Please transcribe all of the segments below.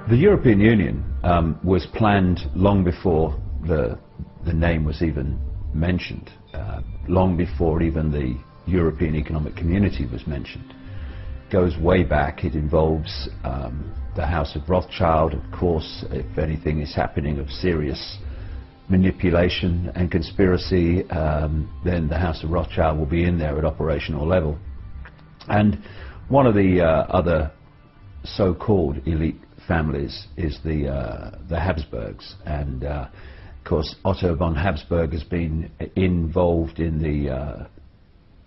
The European Union was planned long before the name was even mentioned, long before even the European Economic Community was mentioned. It goes way back. It involves the House of Rothschild, of course. If anything is happening of serious manipulation and conspiracy, then the House of Rothschild will be in there at operational level. And one of the other so-called elite families is the Habsburgs, and of course Otto von Habsburg has been involved in the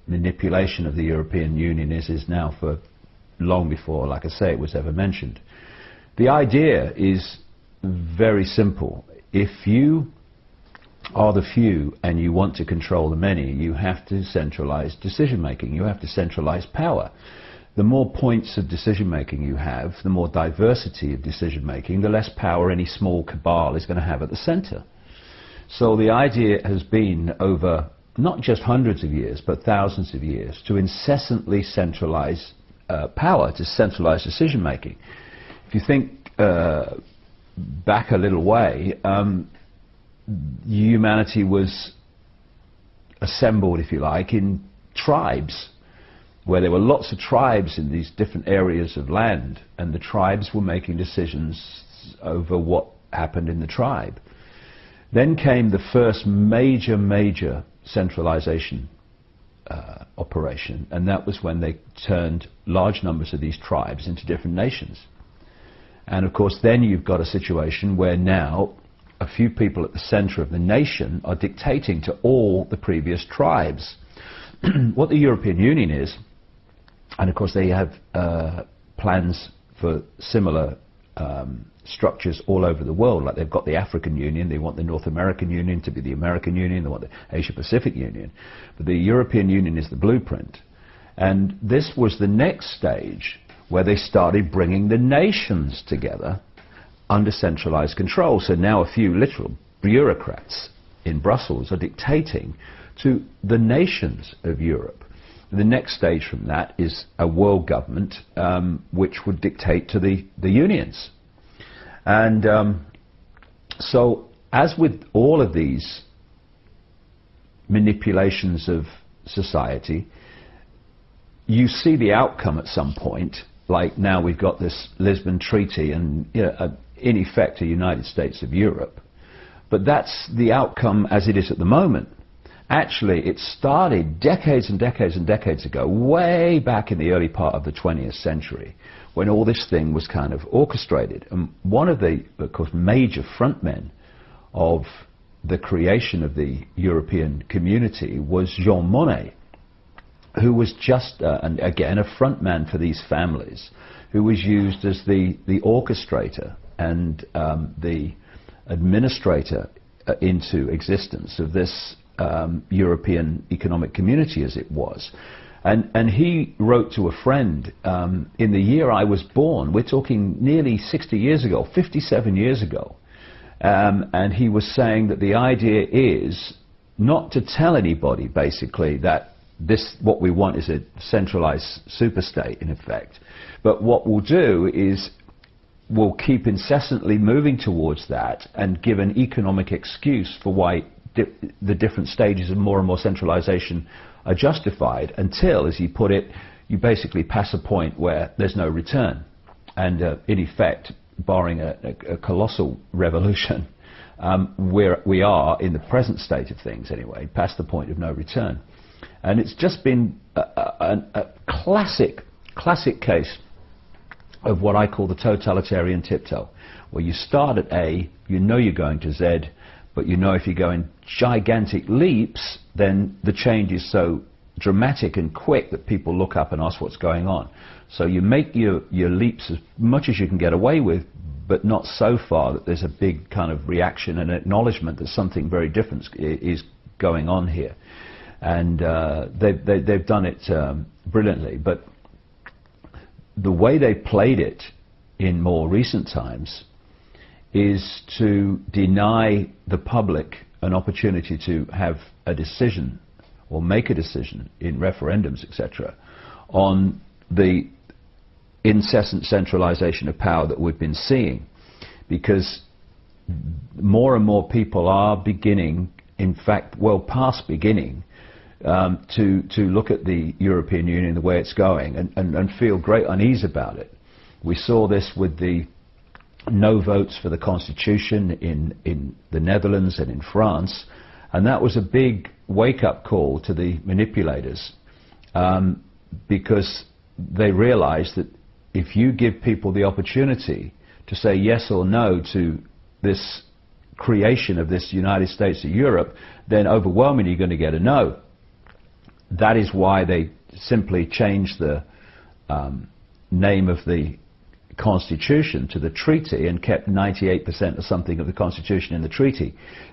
manipulation of the European Union, as is now for long before, like I say, it was ever mentioned. The idea is very simple. If you are the few and you want to control the many, you have to centralize decision making, you have to centralize power. The more points of decision making you have, the more diversity of decision making, the less power any small cabal is going to have at the center. So the idea has been over not just hundreds of years but thousands of years to incessantly centralize power, to centralize decision making. If you think back a little way, humanity was assembled, if you like, in tribes, where there were lots of tribes in these different areas of land, and the tribes were making decisions over what happened in the tribe. Then came the first major centralization operation, and that was when they turned large numbers of these tribes into different nations. And of course then you've got a situation where now a few people at the center of the nation are dictating to all the previous tribes. What the European Union is, and of course they have plans for similar structures all over the world, like they've got the African Union, they want the North American Union to be the American Union, they want the Asia Pacific Union, but the European Union is the blueprint. And this was the next stage where they started bringing the nations together under centralized control. So now a few literal bureaucrats in Brussels are dictating to the nations of Europe. The next stage from that is a world government which would dictate to the unions. And so as with all of these manipulations of society, you see the outcome at some point. Like now we've got this Lisbon Treaty and in effect a United States of Europe. But that's the outcome as it is at the moment. Actually, it started decades and decades and decades ago, way back in the early part of the 20th century, when all this thing was kind of orchestrated. And one of the, of course, major frontmen of the creation of the European community was Jean Monnet, who was just, and again, a frontman for these families, who was used as the orchestrator and the administrator into existence of this European economic community as it was. And he wrote to a friend in the year I was born, we're talking nearly 60 years ago, 57 years ago, and he was saying that the idea is not to tell anybody basically that what we want is a centralized superstate in effect, but what we'll do is we'll keep incessantly moving towards that and give an economic excuse for why the different stages of more and more centralization are justified until, as he put it, you basically pass a point where there's no return. And in effect, barring a colossal revolution, we are, in the present state of things anyway, past the point of no return. And it's just been a classic case of what I call the totalitarian tiptoe, where you start at A, you know you're going to Z, but you know if you go in gigantic leaps, then the change is so dramatic and quick that people look up and ask what's going on. So you make your leaps as much as you can get away with, but not so far that there's a big kind of reaction and acknowledgement that something very different is going on here. And they've done it brilliantly. But the way they played it in more recent times is to deny the public an opportunity to have a decision or make a decision in referendums, etc., on the incessant centralization of power that we've been seeing, because more and more people are beginning, in fact, well past beginning, to look at the European Union, the way it's going, and feel great unease about it. We saw this with the no votes for the Constitution in the Netherlands and in France, and that was a big wake-up call to the manipulators, because they realized that if you give people the opportunity to say yes or no to this creation of this United States of Europe, then overwhelmingly you're going to get a no. That is why they simply changed the name of the Constitution to the treaty and kept 98% or something of the Constitution in the treaty.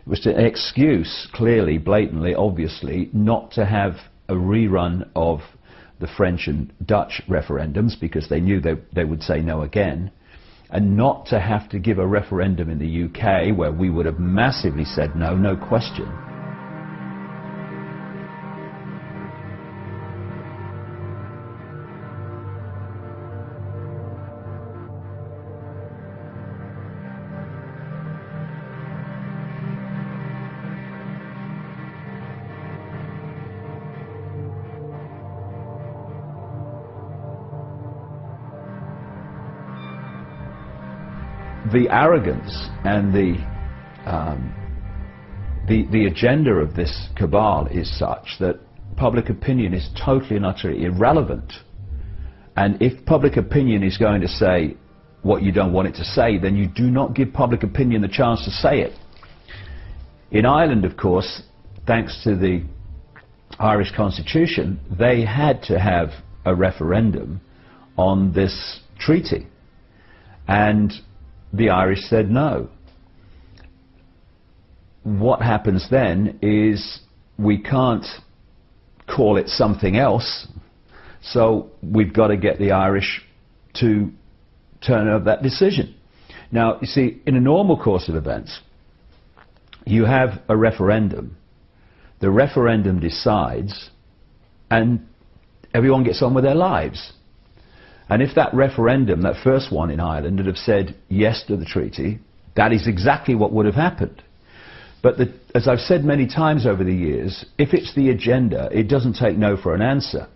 It was an excuse, clearly, blatantly, obviously, not to have a rerun of the French and Dutch referendums, because they knew they would say no again, and not to have to give a referendum in the UK, where we would have massively said no, no question. The arrogance and the agenda of this cabal is such that public opinion is totally and utterly irrelevant. And if public opinion is going to say what you don't want it to say, then you do not give public opinion the chance to say it. In Ireland, of course, thanks to the Irish Constitution, they had to have a referendum on this treaty. And the Irish said no. What happens then is we can't call it something else, so we've got to get the Irish to turn over that decision. Now, you see, in a normal course of events, you have a referendum. The referendum decides, and everyone gets on with their lives. And if that referendum, that first one in Ireland, had have said yes to the treaty, that is exactly what would have happened. But as I've said many times over the years, if it's the agenda, it doesn't take no for an answer.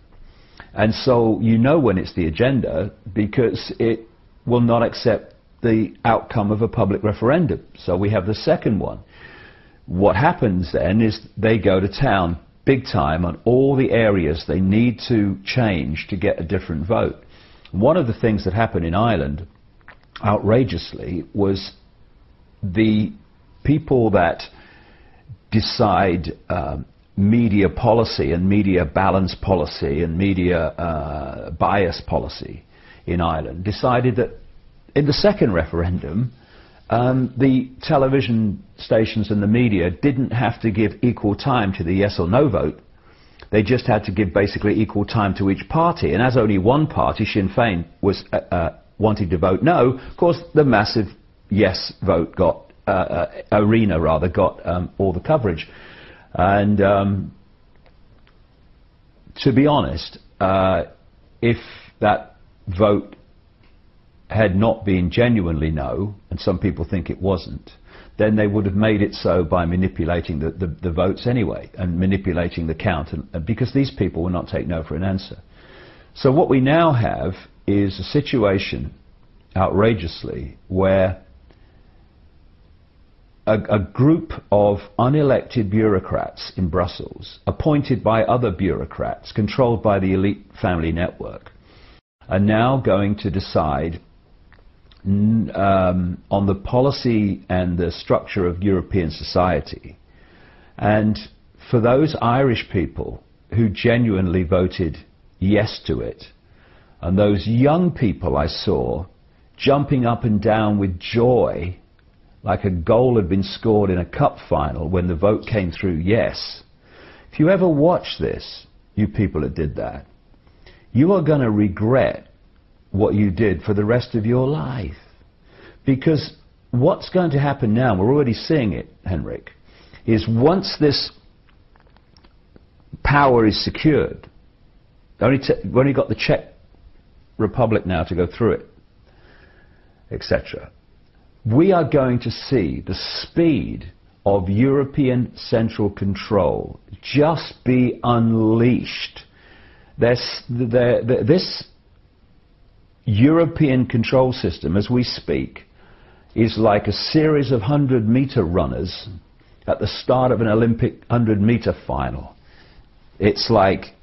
And so you know when it's the agenda, because it will not accept the outcome of a public referendum. So we have the second one. What happens then is they go to town big time on all the areas they need to change to get a different vote. One of the things that happened in Ireland, outrageously, was the people that decide media policy and media balance policy and media bias policy in Ireland decided that in the second referendum, the television stations and the media didn't have to give equal time to the yes or no vote. They just had to give basically equal time to each party. And as only one party, Sinn Féin, was wanting to vote no, of course the massive yes vote got, arena rather, got all the coverage. And to be honest, if that vote had not been genuinely no, and some people think it wasn't, then they would have made it so by manipulating the votes anyway, and manipulating the count, because these people will not take no for an answer. So what we now have is a situation, outrageously, where a group of unelected bureaucrats in Brussels, appointed by other bureaucrats, controlled by the elite family network, are now going to decide on the policy and the structure of European society. And for those Irish people who genuinely voted yes to it, and those young people I saw jumping up and down with joy like a goal had been scored in a cup final when the vote came through yes. If you ever watch this, you people that did that, you are going to regret what you did for the rest of your life. Because what's going to happen now, we're already seeing it, Henrik, is once this power is secured, we've only got the check republic now to go through it, etc. We are going to see the speed of European central control just be unleashed. This European control system, as we speak, is like a series of 100-meter runners at the start of an Olympic 100-meter final. It's like,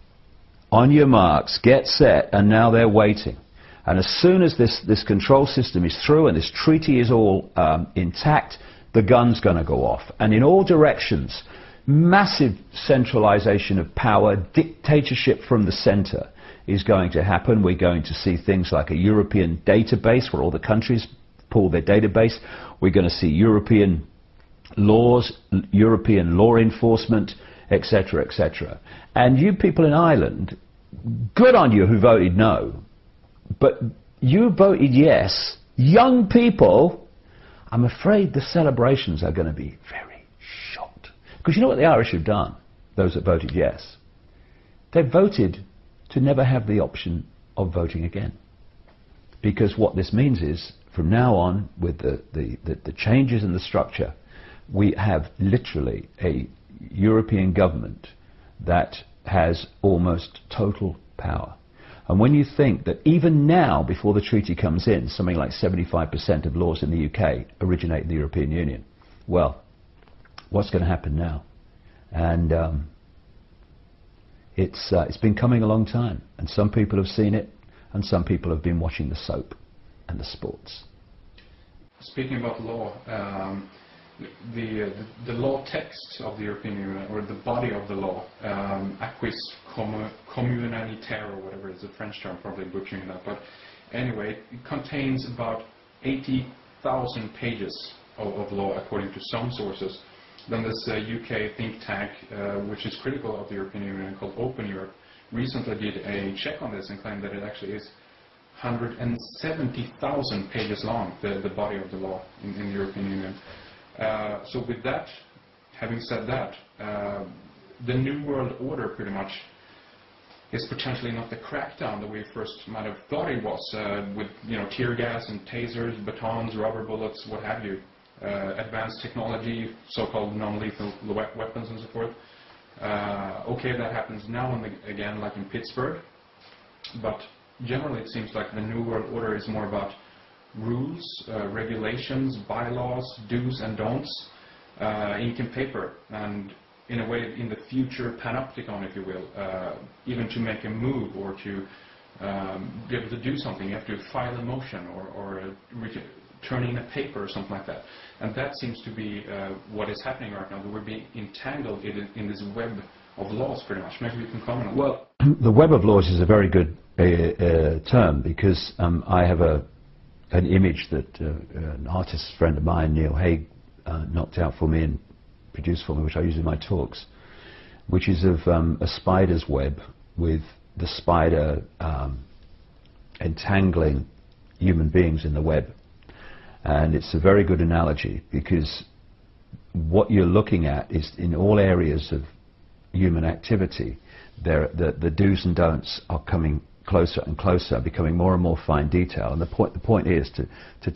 on your marks, get set, and now they're waiting. And as soon as this control system is through and this treaty is all intact, the gun's going to go off. And in all directions, massive centralization of power, dictatorship from the center is going to happen. We're going to see things like a European database where all the countries pull their database. We're going to see European laws, European law enforcement, etc., etc. And you people in Ireland, good on you who voted no, but you voted yes. Young people, I'm afraid the celebrations are going to be very short. Because you know what the Irish have done, those that voted yes? They've voted to never have the option of voting again. Because what this means is, from now on, with the changes in the structure, we have literally a European government that has almost total power. And when you think that even now, before the treaty comes in, something like 75% of laws in the UK originate in the European Union, well, what's going to happen now? And it's been coming a long time, and some people have seen it, and some people have been watching the soap and the sports. Speaking about law, the law text of the European Union, or the body of the law, acquis communautaire, or whatever is the French term, probably butchering that, but anyway, it contains about 80,000 pages of law according to some sources. Then this UK think tank, which is critical of the European Union, called Open Europe, recently did a check on this and claimed that it actually is 170,000 pages long, the body of the law in the European Union. So with that, having said that, the New World Order pretty much is potentially not the crackdown that we first might have thought it was, with tear gas and tasers, batons, rubber bullets, what have you, advanced technology, so-called non-lethal weapons and so forth. Okay, that happens now and again, like in Pittsburgh, but generally it seems like the New World Order is more about rules, regulations, bylaws, do's and don'ts, ink and paper, and in a way, in the future panopticon, if you will, even to make a move or to be able to do something, you have to file a motion or turn in a paper or something like that. And that seems to be what is happening right now, that we're being entangled in this web of laws pretty much. Maybe you can comment on that. Well, the web of laws is a very good term, because I have an image that an artist friend of mine, Neil Haig, knocked out for me and produced for me, which I use in my talks, which is of a spider's web with the spider entangling human beings in the web. And it's a very good analogy, because what you're looking at is, in all areas of human activity, the do's and don'ts are coming closer and closer, becoming more and more fine detail. And the point is to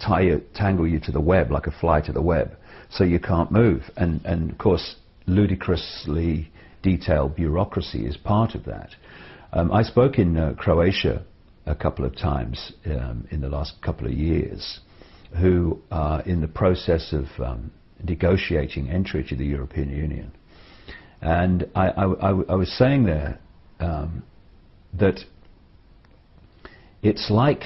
tangle you to the web like a fly to the web, so you can't move. And of course, ludicrously detailed bureaucracy is part of that. I spoke in Croatia a couple of times in the last couple of years, who are in the process of negotiating entry to the European Union. And I was saying there that it's like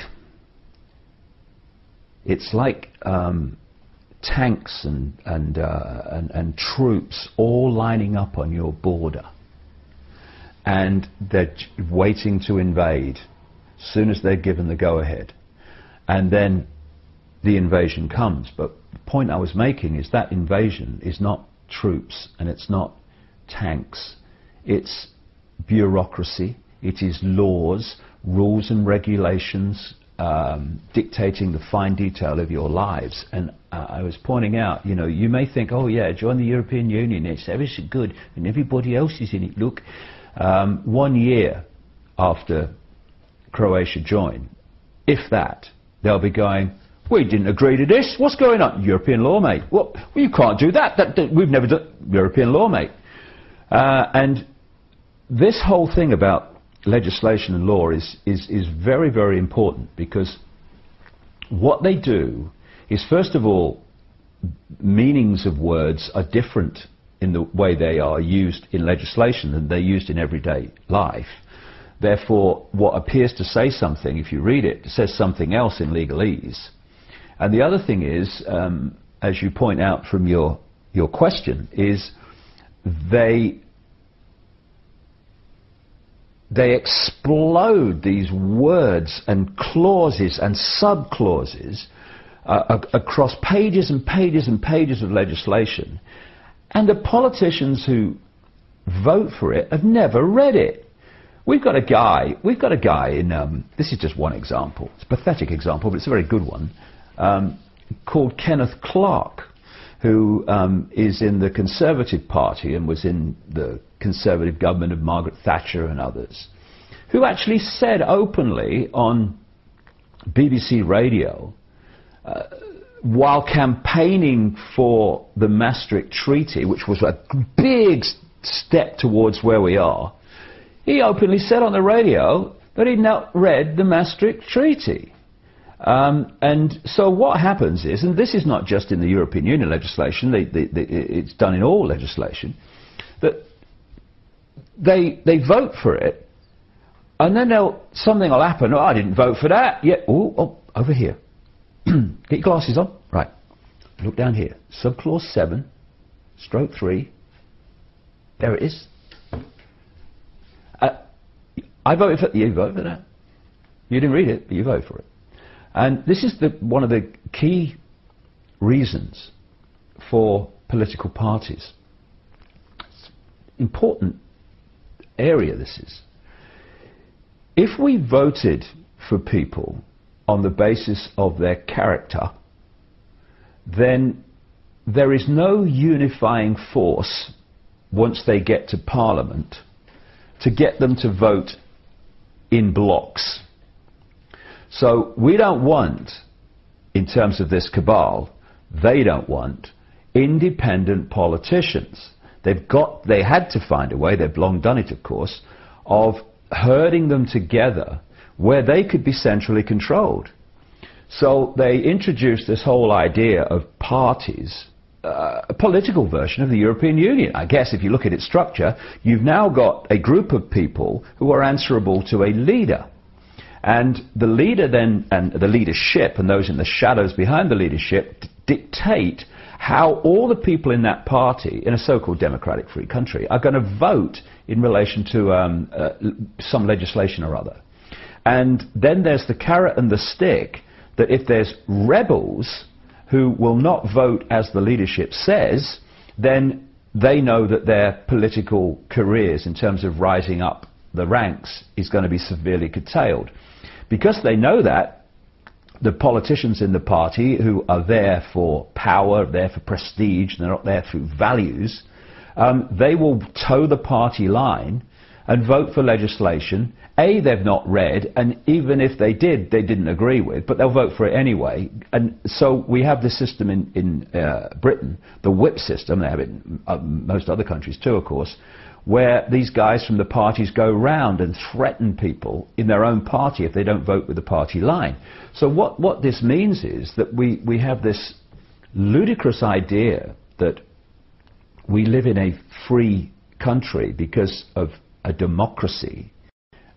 tanks and troops all lining up on your border, and they're waiting to invade as soon as they're given the go-ahead, and then the invasion comes. But the point I was making is that invasion is not troops and it's not tanks, it's bureaucracy, it is laws, rules and regulations dictating the fine detail of your lives. And I was pointing out, you may think, oh yeah, join the European Union, it's ever so good, and everybody else is in it. Look, 1 year after Croatia joined, if that. They'll be going, we didn't agree to this, what's going on? European law, mate. Well, you can't do that, we've never done European law, mate. And this whole thing about legislation and law is very, very important, because what they do is, first of all, meanings of words are different in the way they are used in legislation than they're used in everyday life. Therefore, what appears to say something, if you read it, says something else in legalese. And the other thing is, as you point out from your question, is they explode these words and clauses and sub-clauses across pages and pages and pages of legislation, and the politicians who vote for it have never read it. We've got a guy in, this is just one example, it's a pathetic example, but it's a very good one, called Kenneth Clarke, who is in the Conservative Party and was in the Conservative government of Margaret Thatcher and others, who actually said openly on BBC Radio, while campaigning for the Maastricht Treaty, which was a big step towards where we are, he openly said on the radio that he'd not read the Maastricht Treaty. And so what happens is, and this is not just in the European Union legislation, it's done in all legislation, that they vote for it, and then something will happen. Oh, I didn't vote for that. Yeah, oh, over here. Get your glasses on. Right. Look down here. Subclause 7, stroke 3. There it is. I voted for... You voted for that. You didn't read it, but you voted for it. And this is one of the key reasons for political parties. It's an important area, this is. If we voted for people on the basis of their character, then there is no unifying force once they get to Parliament to get them to vote in blocks. So we don't want, in terms of this cabal, they don't want independent politicians. They had to find a way, they've long done it of course, of herding them together where they could be centrally controlled. So they introduced this whole idea of parties, a political version of the European Union. I guess if you look at its structure, you've now got a group of people who are answerable to a leader. And the leader then, and the leadership, and those in the shadows behind the leadership, dictate how all the people in that party, in a so-called democratic free country, are going to vote in relation to some legislation or other. And then there's the carrot and the stick, that if there's rebels who will not vote as the leadership says, then they know that their political careers in terms of rising up the ranks is going to be severely curtailed. Because they know that, the politicians in the party who are there for power, there for prestige, they're not there through values, they will toe the party line and vote for legislation they've not read, and even if they did, they didn't agree with, but they'll vote for it anyway. And so we have this system in Britain, the whip system, they have it in most other countries too, of course, where these guys from the parties go round and threaten people in their own party if they don't vote with the party line. So what this means is that we have this ludicrous idea that we live in a free country because of a democracy,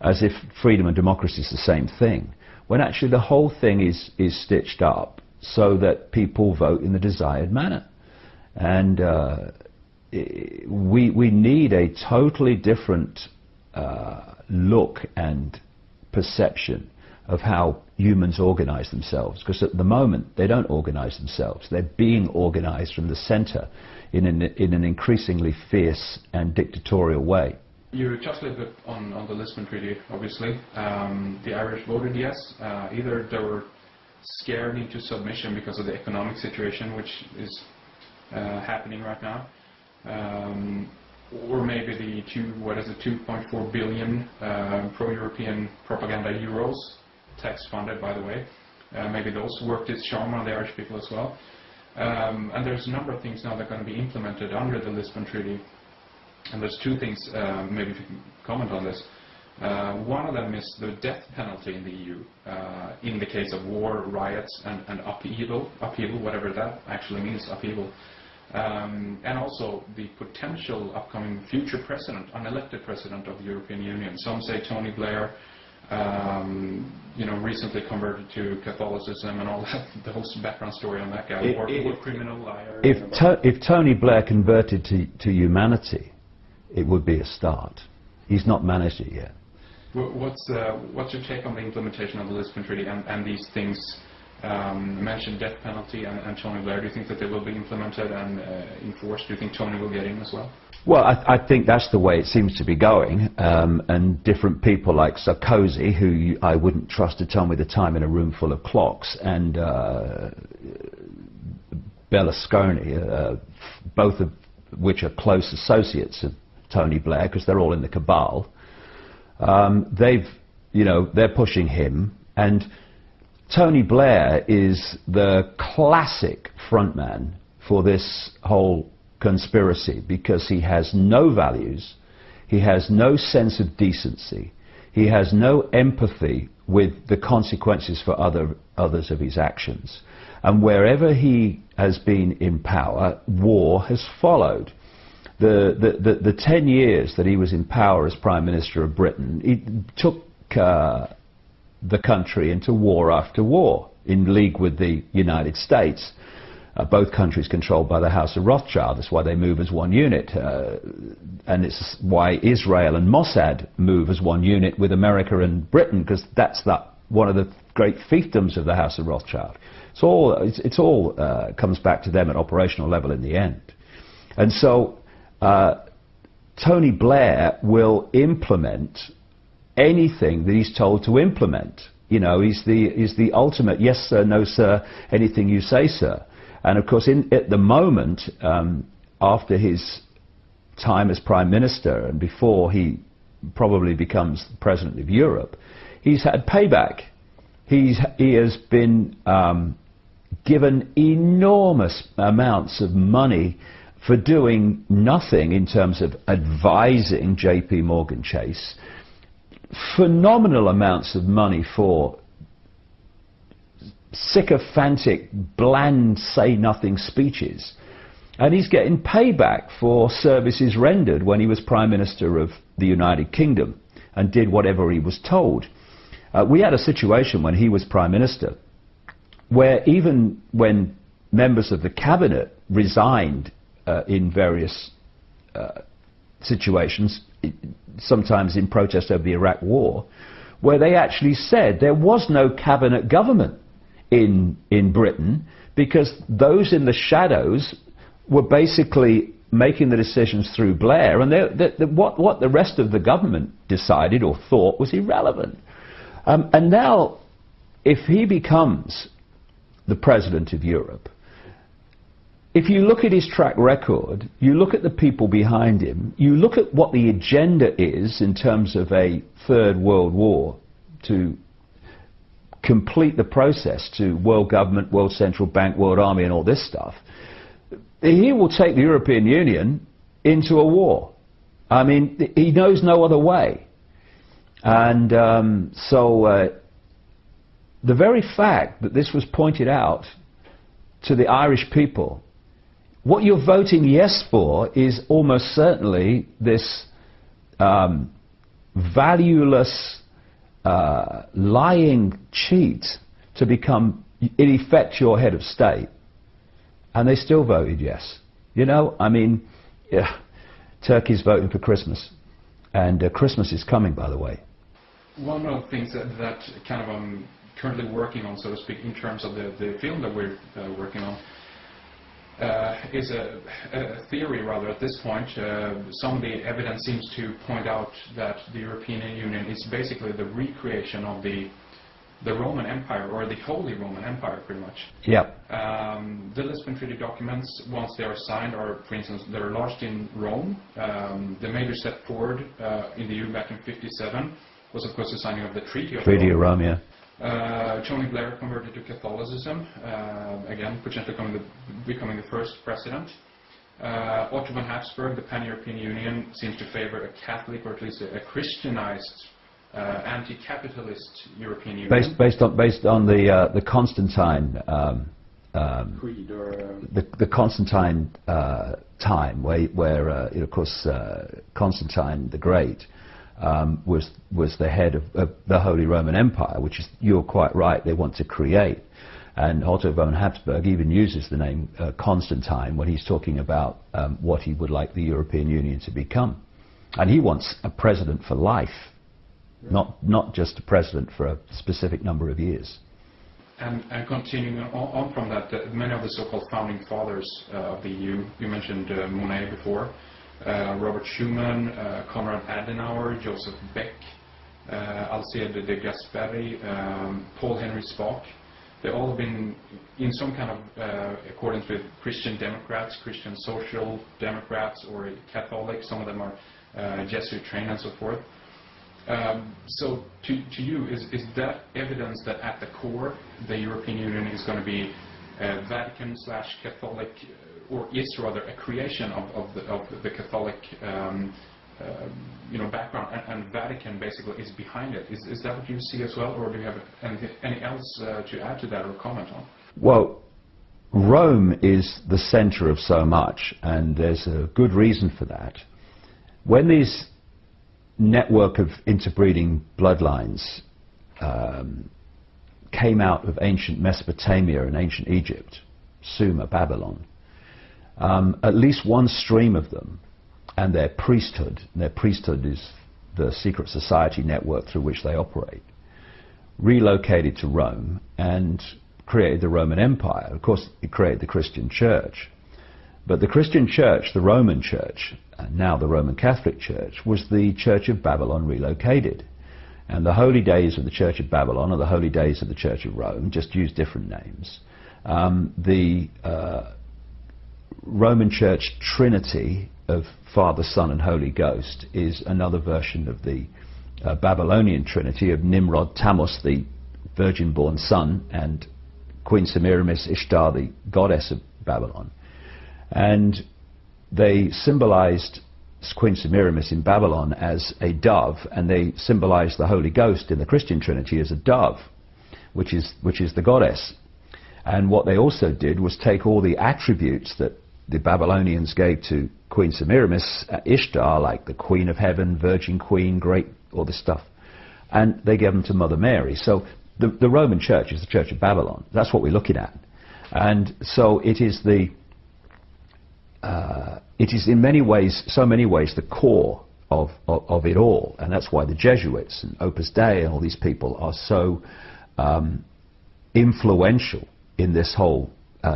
as if freedom and democracy is the same thing, when actually the whole thing is stitched up so that people vote in the desired manner. And we need a totally different look and perception of how humans organize themselves, because at the moment they don't organize themselves. They're being organized from the center in an increasingly fierce and dictatorial way. You touched a little bit on the Lisbon Treaty, obviously. The Irish voted yes. Either they were scared into submission because of the economic situation, which is happening right now, or maybe the 2.4 billion pro-European propaganda euros tax-funded, by the way. Maybe those worked its charm on the Irish people as well. And there's a number of things now that are going to be implemented under the Lisbon Treaty. And there's two things, maybe if you can comment on this. One of them is the death penalty in the EU, in the case of war, riots, and upheaval, whatever that actually means, upheaval. And also the potential upcoming future president, unelected president of the European Union. Some say Tony Blair, recently converted to Catholicism and all that, the whole background story on that guy, war criminal, liar. If Tony Blair converted to humanity, it would be a start. He's not managed it yet. What's your take on the implementation of the Lisbon Treaty and these things? Mentioned death penalty and Tony Blair. Do you think that they will be implemented and enforced? Do you think Tony will get in as well? Well, I think that's the way it seems to be going, and different people like Sarkozy, who I wouldn't trust to tell me the time in a room full of clocks, and Berlusconi, both of which are close associates of Tony Blair, because they're all in the cabal. They're pushing him, and Tony Blair is the classic frontman for this whole conspiracy, because he has no values, he has no sense of decency, he has no empathy with the consequences for others of his actions. And wherever he has been in power, war has followed. The 10 years that he was in power as Prime Minister of Britain, he took the country into war after war, in league with the United States. Both countries controlled by the House of Rothschild. That's why they move as one unit. And it's why Israel and Mossad move as one unit with America and Britain, because that's one of the great fiefdoms of the House of Rothschild. It's all comes back to them at operational level in the end. And so Tony Blair will implement anything that he's told to implement. He's the ultimate yes sir, no sir, anything you say, sir. And of course, at the moment, after his time as Prime Minister and before he probably becomes the President of Europe, he's had payback. He has been given enormous amounts of money for doing nothing in terms of advising J.P. Morgan Chase, phenomenal amounts of money for sycophantic, bland, say-nothing speeches. And he's getting payback for services rendered when he was Prime Minister of the United Kingdom and did whatever he was told. We had a situation when he was Prime Minister where even when members of the Cabinet resigned in various situations, sometimes in protest over the Iraq War, where they actually said there was no cabinet government in Britain, because those in the shadows were basically making the decisions through Blair, and what the rest of the government decided or thought was irrelevant. And now, if he becomes the President of Europe, if you look at his track record, you look at the people behind him, you look at what the agenda is in terms of a third world war to complete the process to world government, world central bank, world army and all this stuff, he will take the European Union into a war. I mean, he knows no other way. And the very fact that this was pointed out to the Irish people, what you're voting yes for is almost certainly this valueless, lying cheat to become, in effect, your head of state. And they still voted yes. Turkey's voting for Christmas. And Christmas is coming, by the way. One of the things that kind of I'm currently working on, so to speak, in terms of the film that we're working on, is a theory, rather, at this point. Some of the evidence seems to point out that the European Union is basically the recreation of the Roman Empire, or the Holy Roman Empire, pretty much. Yep. The Lisbon Treaty documents, once they are signed, are, for instance, they're lodged in Rome. The major step forward in the EU back in '57 was, of course, the signing of the Treaty of Rome, yeah. Tony Blair converted to Catholicism, again, potentially becoming the first president. Otto von Habsburg, the Pan-European Union, seems to favor a Catholic, or at least a Christianized, anti-capitalist European Union. Based on the Constantine Creed, or the Constantine time, where of course Constantine the Great was the head of the Holy Roman Empire, which is, you're quite right, they want to create. And Otto von Habsburg even uses the name Constantine when he's talking about what he would like the European Union to become. And he wants a president for life, not just a president for a specific number of years. And continuing on from that, many of the so-called founding fathers of the EU, you mentioned Monnet before, Robert Schuman, Konrad Adenauer, Joseph Beck, Alcide de Gasperi, Paul Henry Spaak. They've all been in some kind of accordance with Christian Democrats, Christian Social Democrats, or Catholic. Some of them are Jesuit trained and so forth. So to you, is that evidence that at the core the European Union is going to be Vatican/Catholic, or is rather a creation of the Catholic background, and Vatican basically is behind it? Is that what you see as well, or do you have anything else to add to that or comment on? Well, Rome is the center of so much, and there's a good reason for that. When these network of interbreeding bloodlines came out of ancient Mesopotamia and ancient Egypt, Sumer, Babylon, at least one stream of them, and their priesthood is the secret society network through which they operate, relocated to Rome and created the Roman Empire. Of course, it created the Christian Church. But the Christian Church, the Roman Church, and now the Roman Catholic Church, was the Church of Babylon relocated. And the holy days of the Church of Babylon are the holy days of the Church of Rome, just use different names. The Roman Church Trinity of Father, Son and Holy Ghost is another version of the Babylonian Trinity of Nimrod, Tammuz, the virgin-born son, and Queen Semiramis, Ishtar, the goddess of Babylon. And they symbolized Queen Semiramis in Babylon as a dove, and they symbolized the Holy Ghost in the Christian Trinity as a dove, which is the goddess. And what they also did was take all the attributes that the Babylonians gave to Queen Semiramis, Ishtar, like the Queen of Heaven, Virgin Queen, great, all this stuff, and they gave them to Mother Mary. So the Roman Church is the Church of Babylon. That's what we're looking at. And so it is in many ways, so many ways, the core of it all. And that's why the Jesuits and Opus Dei and all these people are so influential in this whole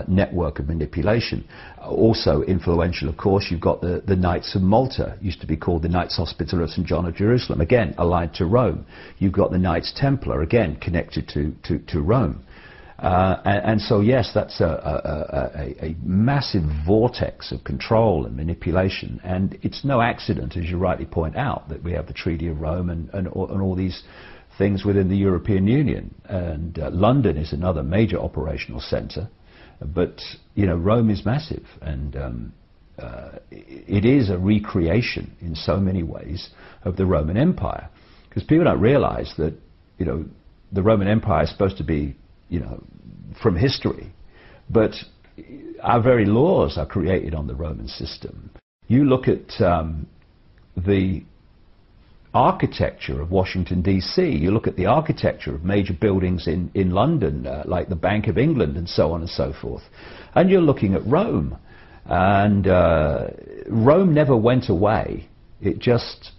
network of manipulation. Also influential, of course, you've got the Knights of Malta, used to be called the Knights Hospitaller of St. John of Jerusalem, again allied to Rome. You've got the Knights Templar, again connected to Rome. And so yes, that's a massive vortex of control and manipulation, and it's no accident, as you rightly point out, that we have the Treaty of Rome and all these things within the European Union. And London is another major operational centre, but Rome is massive, and it is a recreation in so many ways of the Roman Empire, because people don't realise that the Roman Empire is supposed to be from history, but our very laws are created on the Roman system. You look at the architecture of Washington, D.C., you look at the architecture of major buildings in London, like the Bank of England and so on and so forth, and you're looking at Rome, and Rome never went away. It just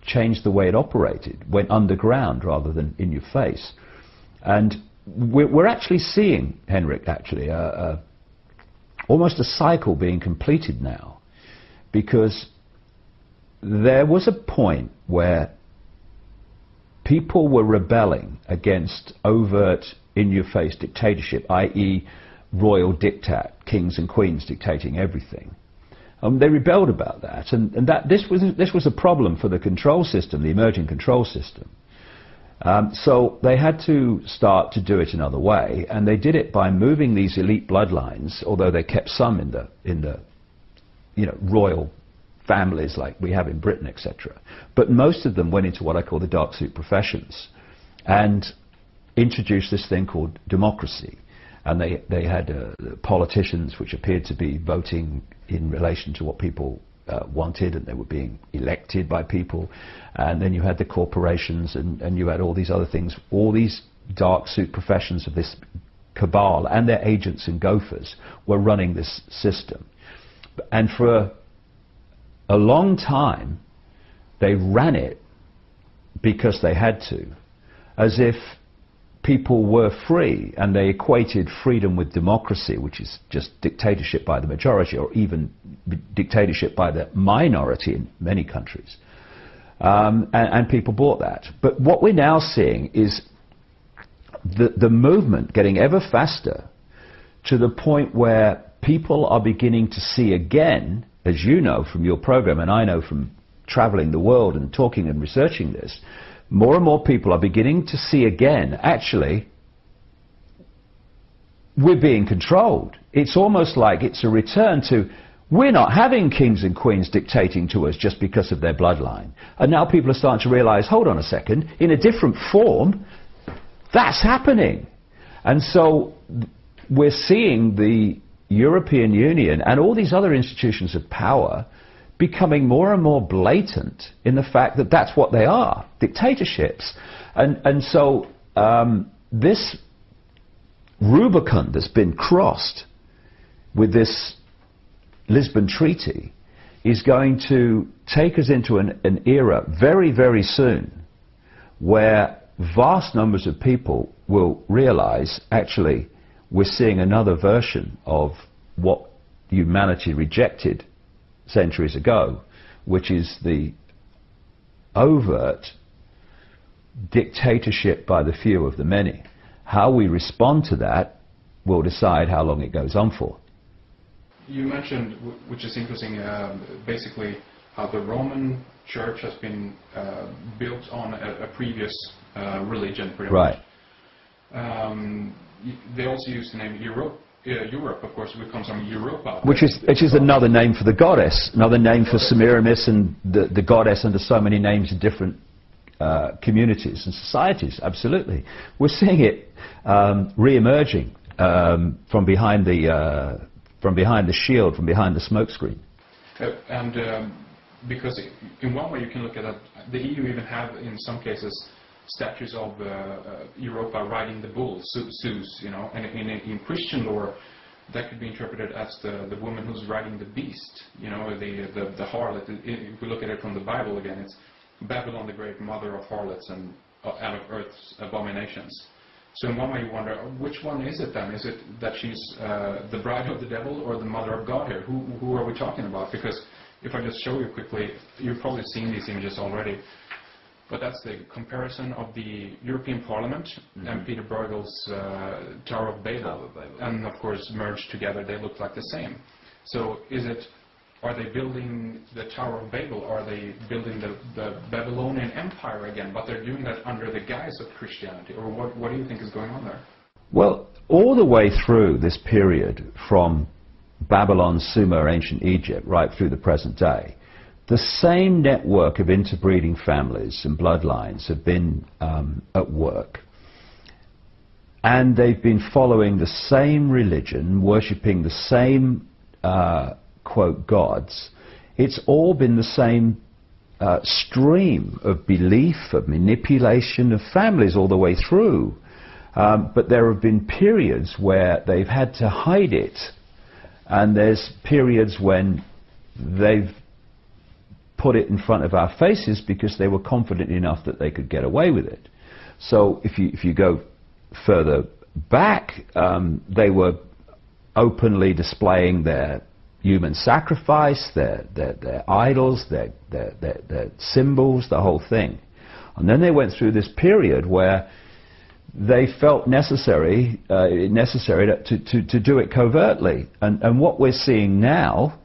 changed the way it operated, went underground rather than in your face. And we're actually seeing, Henrik, almost a cycle being completed now, because there was a point where people were rebelling against overt, in-your-face dictatorship, i.e. royal diktat, kings and queens dictating everything. They rebelled about that, and that this was a problem for the control system, the emerging control system. So they had to start to do it another way, and they did it by moving these elite bloodlines, although they kept some in the royal families like we have in Britain, etc. But most of them went into what I call the dark suit professions and introduced this thing called democracy. And they had politicians which appeared to be voting in relation to what people wanted, and they were being elected by people. And then you had the corporations, and you had all these other things, all these dark suit professions of this cabal, and their agents and gophers were running this system. And for a long time, they ran it because they had to, as if people were free, and they equated freedom with democracy, which is just dictatorship by the majority, or even dictatorship by the minority in many countries. And people bought that. But what we're now seeing is the movement getting ever faster to the point where people are beginning to see again, as you know from your program, and I know from traveling the world and talking and researching this, more and more people are beginning to see again, actually, we're being controlled. It's almost like it's a return to, we're not having kings and queens dictating to us just because of their bloodline. And now people are starting to realize, hold on a second, in a different form, that's happening. And so we're seeing the European Union and all these other institutions of power becoming more and more blatant in the fact that that's what they are, dictatorships. And so this Rubicon that's been crossed with this Lisbon Treaty is going to take us into an era very, very soon where vast numbers of people will realize, actually, we're seeing another version of what humanity rejected centuries ago, which is the overt dictatorship by the few of the many. How we respond to that will decide how long it goes on for. You mentioned, which is interesting, basically how the Roman Church has been built on a previous religion, pretty much. Right. They also use the name Europe, of course, which comes from Europa. Which is another name for the goddess, another name for Semiramis and the goddess under so many names in different communities and societies, absolutely. We're seeing it re-emerging from behind the shield, from behind the smokescreen. Because in one way you can look at that, the EU even have, in some cases, statues of Europa riding the bull, Zeus, you know, and in Christian lore, that could be interpreted as the woman who's riding the beast, you know, the harlot. If we look at it from the Bible again, it's Babylon the great, mother of harlots and out of earth's abominations. So in one way you wonder, which one is it then? Is it that she's the bride of the devil or the mother of God here? Who are we talking about? Because if I just show you quickly, you've probably seen these images already. But that's the comparison of the European Parliament and Peter Bruegel's Tower of Babel. And of course, merged together, they look like the same. So are they building the Tower of Babel? Are they building the Babylonian Empire again? But they're doing that under the guise of Christianity. Or what do you think is going on there? Well, all the way through this period, from Babylon, Sumer, ancient Egypt, right through the present day, the same network of interbreeding families and bloodlines have been at work. And they've been following the same religion, worshipping the same, quote, gods. It's all been the same stream of belief, of manipulation of families all the way through. But there have been periods where they've had to hide it. And there's periods when they've put it in front of our faces because they were confident enough that they could get away with it. So if you go further back, they were openly displaying their human sacrifice, their idols, their symbols, the whole thing. And then they went through this period where they felt necessary to do it covertly. And what we're seeing now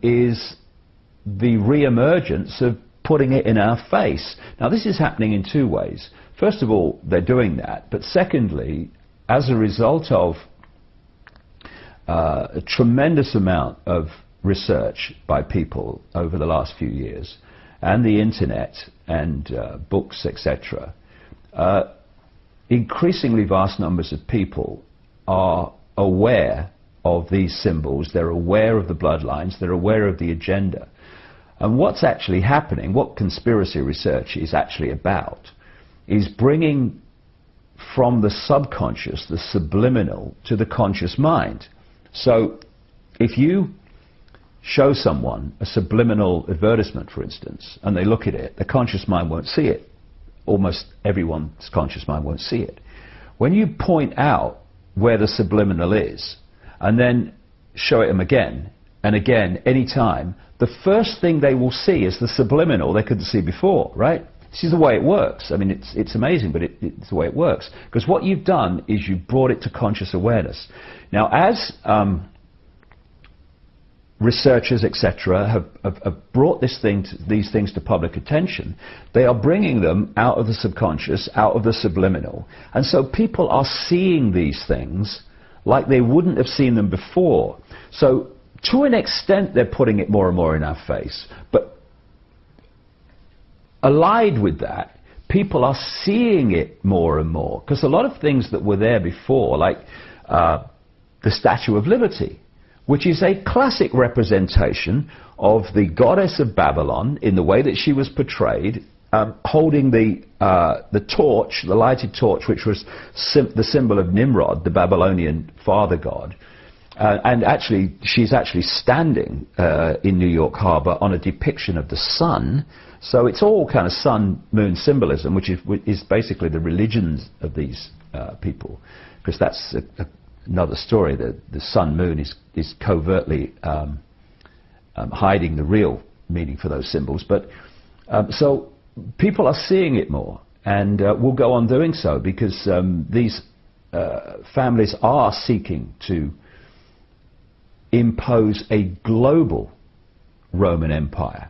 is the re-emergence of putting it in our face. Now, this is happening in two ways. First of all, they're doing that, but secondly, as a result of a tremendous amount of research by people over the last few years, and the internet and books, etc., increasingly vast numbers of people are aware of these symbols, they're aware of the bloodlines, they're aware of the agenda. And what's actually happening, what conspiracy research is actually about, is bringing from the subconscious, the subliminal, to the conscious mind. So if you show someone a subliminal advertisement, for instance, and they look at it, the conscious mind won't see it. Almost everyone's conscious mind won't see it. When you point out where the subliminal is, and then show it them again and again, any time, the first thing they will see is the subliminal they couldn't see before, right? This is the way it works. I mean, it's amazing, but it's the way it works. Because what you've done is you've brought it to conscious awareness. Now, as researchers, etc., have brought these things to public attention, they are bringing them out of the subconscious, out of the subliminal. And so people are seeing these things like they wouldn't have seen them before. So to an extent, they're putting it more and more in our face. But allied with that, people are seeing it more and more. Because a lot of things that were there before, like the Statue of Liberty, which is a classic representation of the goddess of Babylon in the way that she was portrayed, holding the torch, the lighted torch, which was the symbol of Nimrod, the Babylonian father god. And actually, she's actually standing in New York Harbor on a depiction of the sun. So it's all kind of sun-moon symbolism, which is basically the religions of these people, because that's another story. The sun-moon is covertly hiding the real meaning for those symbols. But so people are seeing it more, and will go on doing so, because these families are seeking to impose a global Roman Empire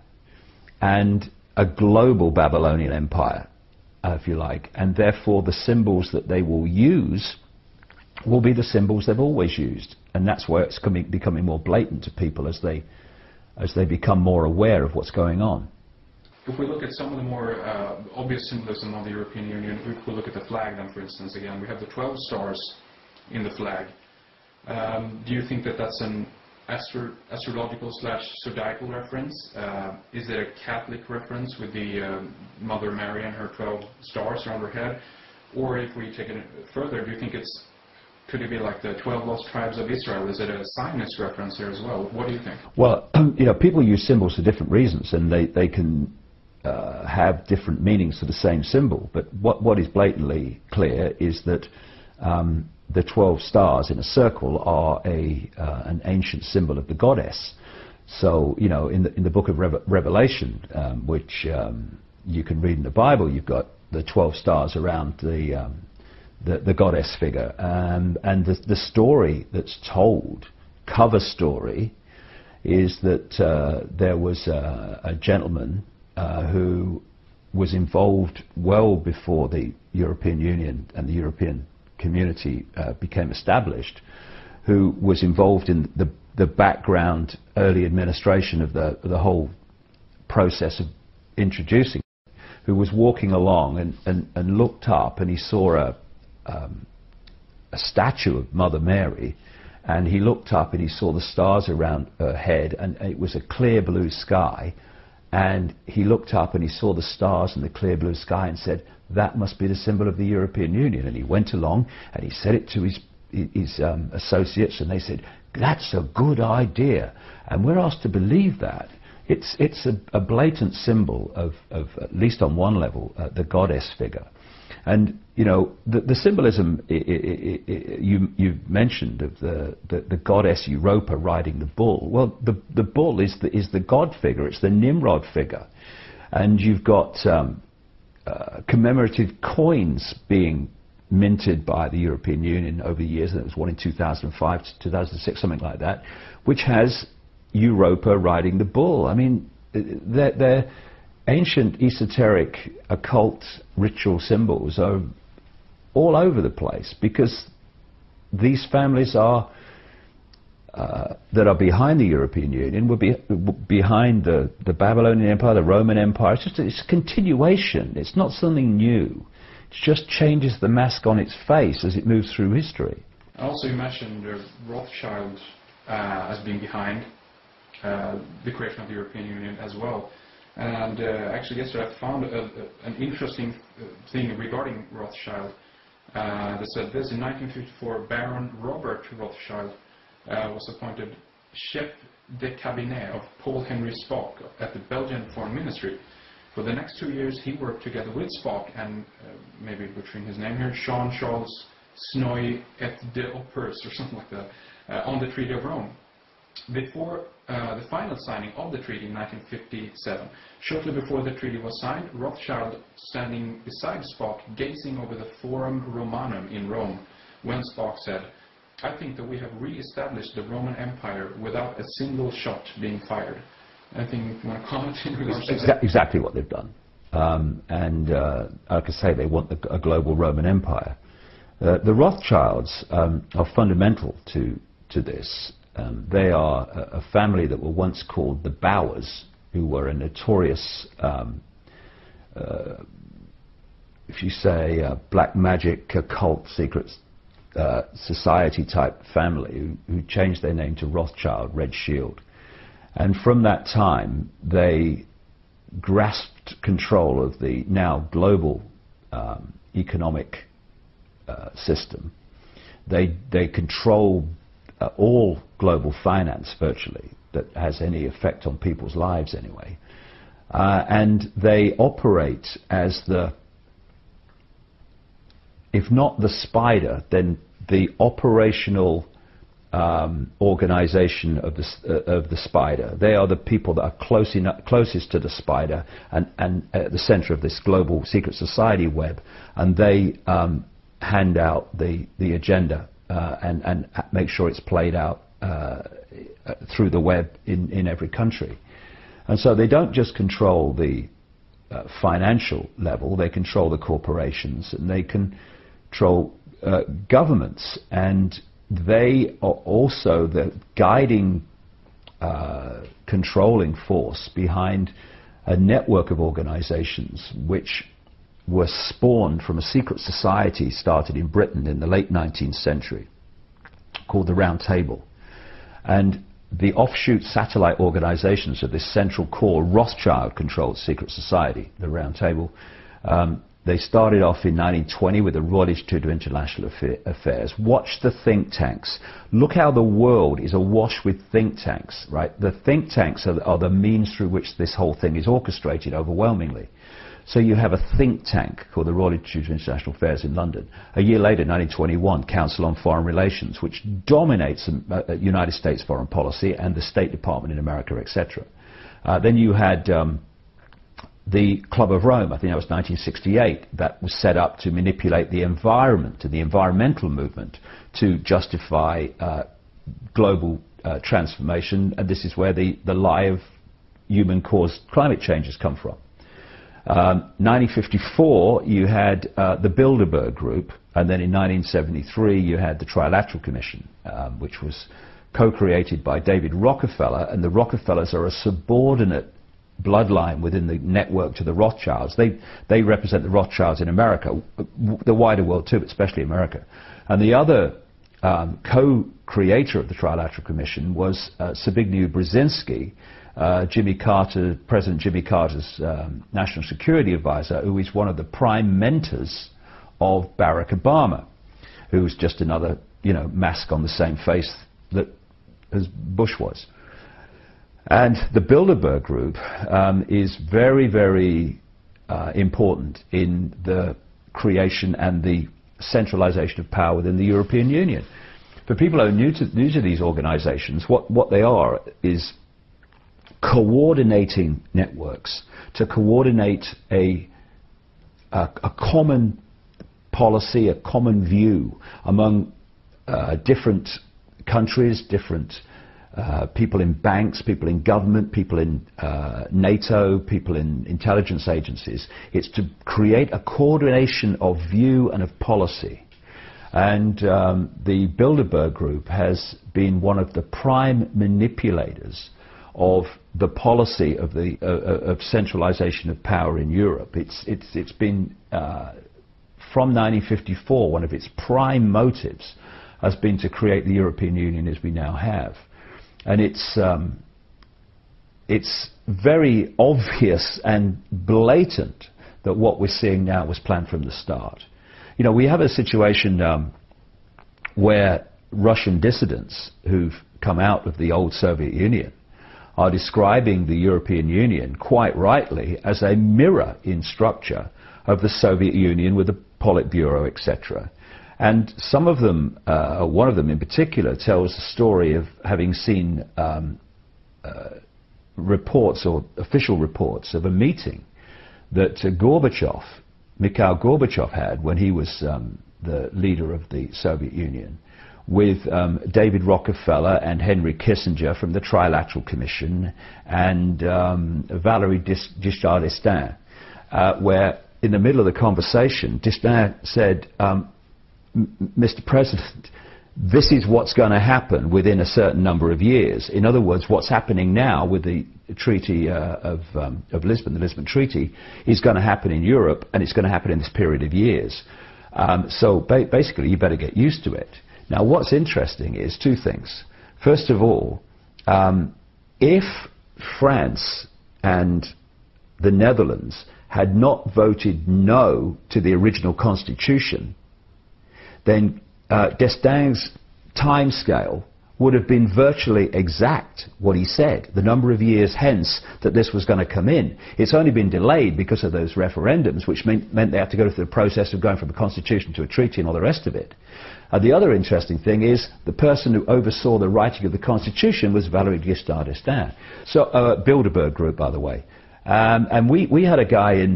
and a global Babylonian Empire, if you like, and therefore the symbols that they will use will be the symbols they've always used, and that's where it's becoming more blatant to people as they become more aware of what's going on. If we look at some of the more obvious symbolism of the European Union, if we look at the flag then, for instance, again, we have the 12 stars in the flag. Do you think that that's an astrological / zodiacal reference? Is it a Catholic reference with the Mother Mary and her 12 stars around her head? Or if we take it further, do you think could it be like the 12 lost tribes of Israel? Is it a Zionist reference there as well? What do you think? Well, people use symbols for different reasons, and they can have different meanings to the same symbol. But what is blatantly clear is that the 12 stars in a circle are an ancient symbol of the goddess. So, in the book of Revelation, which you can read in the Bible, you've got the 12 stars around the goddess figure. And the story that's told, cover story, is that there was a gentleman who was involved well before the European Union and the European community became established, who was involved in the background early administration of the whole process of introducing it, who was walking along and looked up, and he saw a statue of Mother Mary, and he looked up and he saw the stars around her head, and it was a clear blue sky, and he looked up and he saw the stars in the clear blue sky and said, that must be the symbol of the European Union. And he went along and he said it to his associates, and they said, that's a good idea. And we're asked to believe that. It's a blatant symbol of at least on one level, the goddess figure. And, the symbolism you mentioned of the goddess Europa riding the bull. Well, the bull is the god figure. It's the Nimrod figure. And you've got commemorative coins being minted by the European Union over the years, and there was one in 2005 to 2006, something like that, which has Europa riding the bull. I mean, ancient esoteric occult ritual symbols are all over the place, because these families are that are behind the European Union were behind the Babylonian Empire, the Roman Empire. It's a continuation. It's not something new. It just changes the mask on its face as it moves through history. Also, you mentioned Rothschild as being behind the creation of the European Union as well. And actually, yesterday I found an interesting thing regarding Rothschild that said this: in 1954, Baron Robert Rothschild was appointed chef de cabinet of Paul Henry Spaak at the Belgian Foreign Ministry. For the next 2 years, he worked together with Spaak and maybe butchering his name here, Jean-Charles Snoy et de Oppers, or something like that, on the Treaty of Rome. Before the final signing of the treaty in 1957, shortly before the treaty was signed, Rothschild standing beside Spaak, gazing over the Forum Romanum in Rome, when Spaak said, "I think that we have re-established the Roman Empire without a single shot being fired." Anything you want to comment in regards to that? Exactly what they've done. Like I say, they want a global Roman Empire. The Rothschilds are fundamental to this. They are a family that were once called the Bowers, who were a notorious, if you say, black magic, occult, secret society type family who changed their name to Rothschild, Red Shield. And from that time, they grasped control of the now global economic system. They control all global finance virtually that has any effect on people's lives anyway. And they operate as if not the spider, then the operational organization of the spider. They are the people that are closest to the spider and at the center of this global secret society web, and they hand out the agenda and make sure it's played out through the web in every country. And so they don't just control the financial level, they control the corporations, and they control governments, and they are also the guiding, controlling force behind a network of organizations which were spawned from a secret society started in Britain in the late 19th century called the Round Table. And the offshoot satellite organizations of this central core Rothschild-controlled secret society, the Round Table, they started off in 1920 with the Royal Institute of International Affairs. Watch the think tanks. Look how the world is awash with think tanks, right? The think tanks are the means through which this whole thing is orchestrated overwhelmingly. So you have a think tank called the Royal Institute of International Affairs in London. A year later, 1921, Council on Foreign Relations, which dominates United States foreign policy and the State Department in America, etc. Then you had the Club of Rome, I think that was 1968, that was set up to manipulate the environment and the environmental movement to justify global transformation, and this is where the lie of human-caused climate change has come from. 1954, you had the Bilderberg Group, and then in 1973 you had the Trilateral Commission, which was co-created by David Rockefeller, and the Rockefellers are a subordinate bloodline within the network to the Rothschilds. They represent the Rothschilds in America, the wider world too, but especially America. And the other co-creator of the Trilateral Commission was Zbigniew Brzezinski, President Jimmy Carter's national security advisor, who is one of the prime mentors of Barack Obama, who's just another, mask on the same face that as Bush was. And the Bilderberg Group is very, very important in the creation and the centralization of power within the European Union. For people who are new to these organizations, what they are is coordinating networks to coordinate a common policy, a common view among different countries, different people in banks, people in government, people in NATO, people in intelligence agencies. It's to create a coordination of view and of policy. And the Bilderberg Group has been one of the prime manipulators of the policy of the of centralization of power in Europe. It's been from 1954, one of its prime motives has been to create the European Union as we now have. And it's very obvious and blatant that what we're seeing now was planned from the start. You know, we have a situation where Russian dissidents who've come out of the old Soviet Union are describing the European Union, quite rightly, as a mirror in structure of the Soviet Union with the Politburo, etc. And some of them, one of them in particular, tells the story of having seen reports or official reports of a meeting that Mikhail Gorbachev had when he was the leader of the Soviet Union, with David Rockefeller and Henry Kissinger from the Trilateral Commission and Valéry Giscard d'Estaing, where in the middle of the conversation, d'Estaing said, Mr. President, this is what's going to happen within a certain number of years. In other words, what's happening now with the Treaty of Lisbon, the Lisbon Treaty, is going to happen in Europe, and it's going to happen in this period of years. So basically, you better get used to it. Now, what's interesting is two things. First of all, if France and the Netherlands had not voted no to the original constitution, then d'Estaing's timescale would have been virtually exact, what he said, the number of years hence that this was going to come in. It's only been delayed because of those referendums, which meant they had to go through the process of going from a constitution to a treaty and all the rest of it. The other interesting thing is the person who oversaw the writing of the constitution was Valéry Giscard d'Estaing. So, Bilderberg Group, by the way. And we had a guy in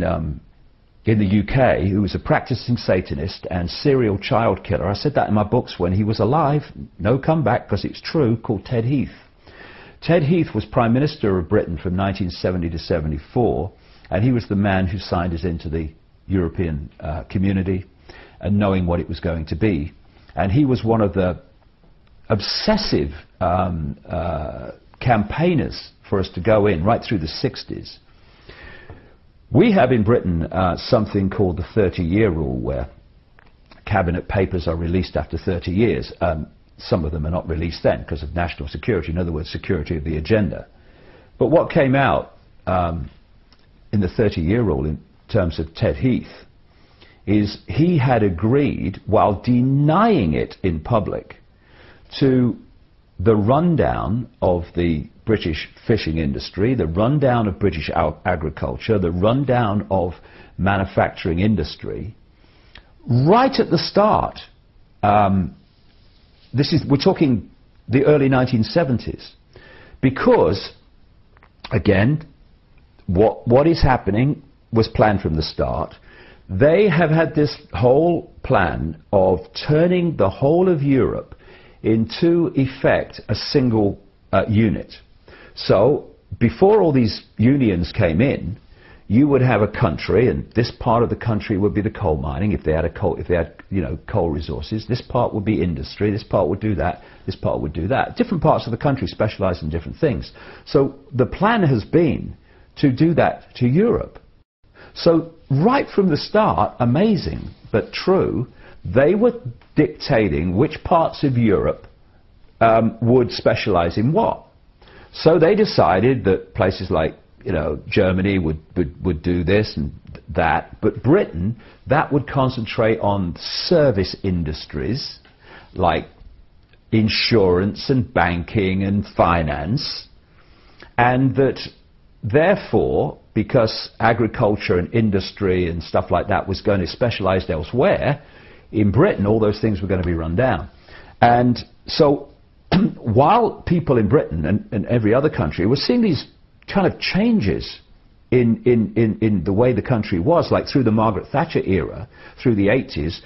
the UK who was a practicing Satanist and serial child killer. I said that in my books when he was alive, no comeback because it's true, called Ted Heath. Ted Heath was Prime Minister of Britain from 1970 to 74, and he was the man who signed us into the European community and knowing what it was going to be. And he was one of the obsessive campaigners for us to go in right through the 60s. We have in Britain something called the 30-year rule, where cabinet papers are released after 30 years. Some of them are not released then because of national security, in other words, security of the agenda. But what came out in the 30-year rule in terms of Ted Heath is he had agreed, while denying it in public, to the rundown of the British fishing industry, the rundown of British agriculture, the rundown of manufacturing industry, right at the start. We're talking the early 1970s, because, again, what is happening was planned from the start. They have had this whole plan of turning the whole of Europe into effect a single unit. So before all these unions came in, you would have a country, and this part of the country would be the coal mining, if they had coal resources. This part would be industry. This part would do that. This part would do that. Different parts of the country specialize in different things. So the plan has been to do that to Europe. So right from the start, amazing but true, they were dictating which parts of Europe would specialize in what. So they decided that places like, Germany would do this and that, but Britain, that would concentrate on service industries like insurance and banking and finance, and that therefore, because agriculture and industry and stuff like that was going to specialize elsewhere, in Britain all those things were going to be run down. And so while people in Britain and every other country were seeing these kind of changes in the way the country was, like through the Margaret Thatcher era, through the 80s,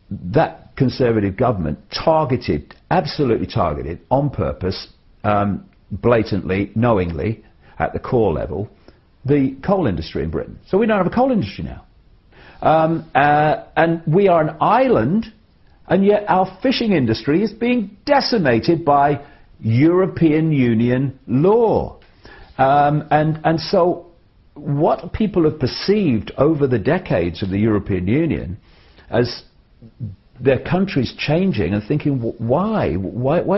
that Conservative government absolutely targeted, on purpose, blatantly, knowingly, at the core level, the coal industry in Britain. So we don't have a coal industry now. And we are an island, and yet our fishing industry is being decimated by European Union law. And so what people have perceived over the decades of the European Union as their countries changing and thinking, why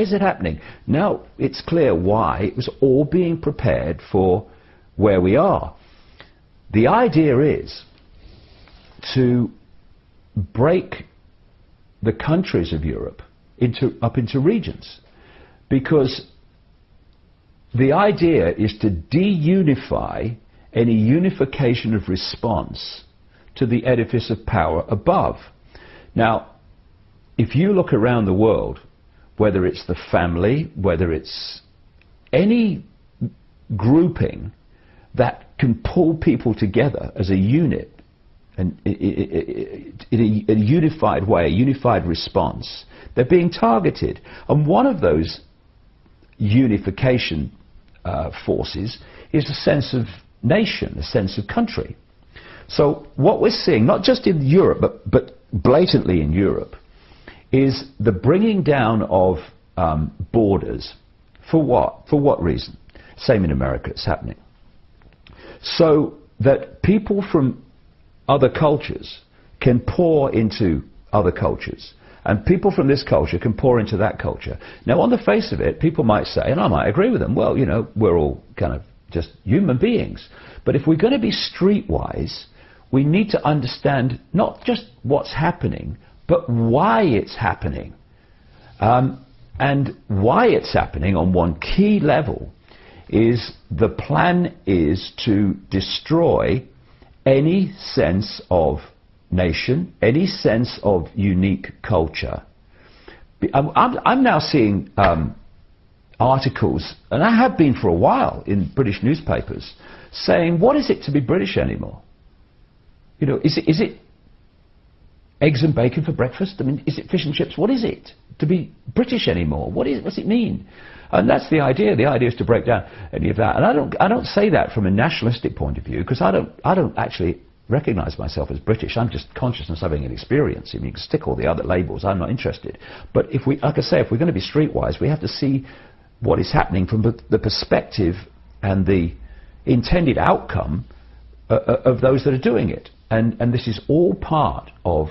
is it happening? Now it's clear why. It was all being prepared for where we are. The idea is to break the countries of Europe up into regions, because the idea is to de-unify any unification of response to the edifice of power above. Now, if you look around the world, whether it's the family, whether it's any grouping that can pull people together as a unit, and in a unified way, a unified response, they're being targeted. And one of those unification forces is a sense of nation, a sense of country. So what we're seeing, not just in Europe, but blatantly in Europe, is the bringing down of borders. For what? For what reason? Same in America, it's happening. So that people from other cultures can pour into other cultures, and people from this culture can pour into that culture. Now, on the face of it, people might say, and I might agree with them, well, you know, we're all kind of just human beings. But if we're going to be streetwise, we need to understand not just what's happening, but why it's happening. And why it's happening on one key level is the plan is to destroy any sense of nation, any sense of unique culture. I'm now seeing articles, and I have been for a while in British newspapers, saying, what is it to be British anymore? You know, is it eggs and bacon for breakfast? I mean, is it fish and chips? What is it to be British anymore? What's it mean? And that's the idea. The idea is to break down any of that. And I don't say that from a nationalistic point of view, because I don't actually recognise myself as British. I'm just consciousness having an experience. I mean, you can stick all the other labels. I'm not interested. But if we, like I say, if we're going to be streetwise, we have to see what is happening from the perspective and the intended outcome of those that are doing it. And this is all part of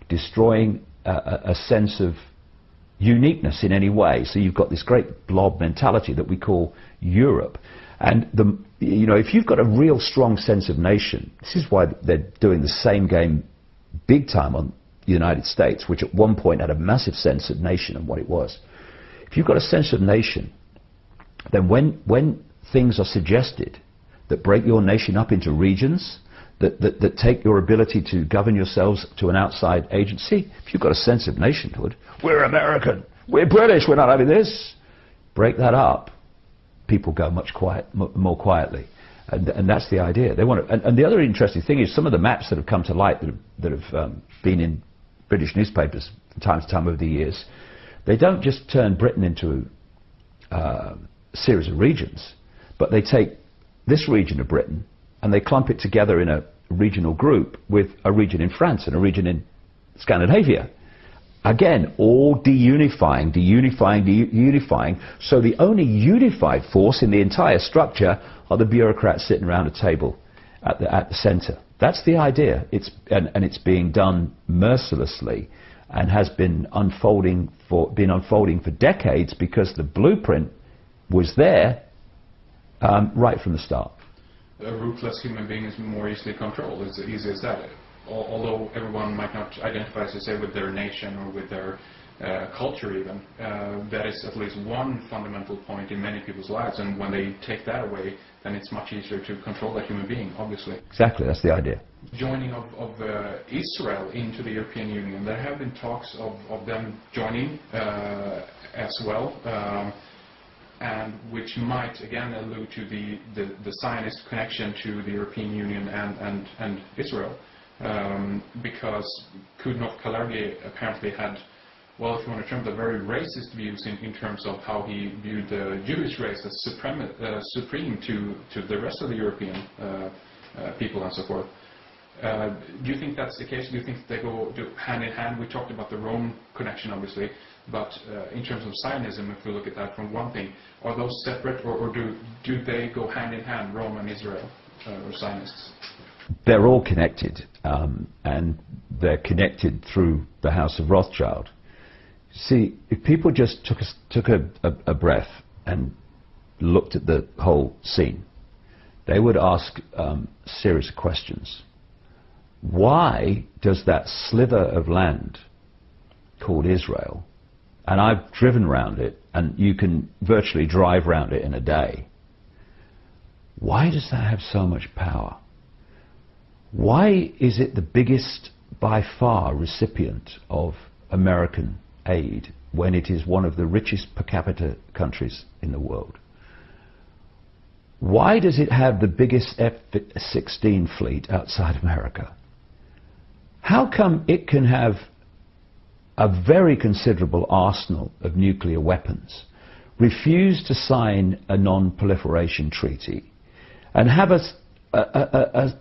destroying a sense of uniqueness in any way. So you've got this great blob mentality that we call Europe. And you know, if you've got a real strong sense of nation, this is why they're doing the same game big time on the United States, which at one point had a massive sense of nation and what it was. If you've got a sense of nation, then when things are suggested that break your nation up into regions, that take your ability to govern yourselves to an outside agency, if you've got a sense of nationhood, we're American, we're British, we're not having this, break that up, people go much more quietly. And that's the idea. They want to, and the other interesting thing is some of the maps that have come to light that have been in British newspapers from time to time over the years, they don't just turn Britain into a series of regions, but they take this region of Britain and they clump it together in a regional group with a region in France and a region in Scandinavia. Again, all deunifying. So the only unified force in the entire structure are the bureaucrats sitting around a table at the centre. That's the idea. And it's being done mercilessly and has been unfolding for decades, because the blueprint was there right from the start. A ruthless human being is more easily controlled. It's as easy as that. Although everyone might not identify, as you say, with their nation or with their culture even, that is at least one fundamental point in many people's lives. And when they take that away, then it's much easier to control that human being, obviously. Exactly, that's the idea. Joining of Israel into the European Union, there have been talks of them joining as well. And which might again allude to the Zionist connection to the European Union and Israel, because Kudnov-Kalergi apparently had well, if you want to term the very racist views in terms of how he viewed the Jewish race as supreme to the rest of the European people and so forth. Do you think that's the case? Do you think they go hand in hand? We talked about the Rome connection, obviously, but in terms of Zionism, if we look at that from one thing, are those separate, or do they go hand in hand, Rome and Israel, or Zionists? They're all connected, and they're connected through the House of Rothschild. See, if people just took a breath and looked at the whole scene, they would ask a series of questions. Why does that sliver of land called Israel, and I've driven around it, and you can virtually drive around it in a day, why does that have so much power? Why is it the biggest, by far, recipient of American aid when it is one of the richest per capita countries in the world? Why does it have the biggest F-16 fleet outside America? How come it can have a very considerable arsenal of nuclear weapons, refuse to sign a non-proliferation treaty, and have a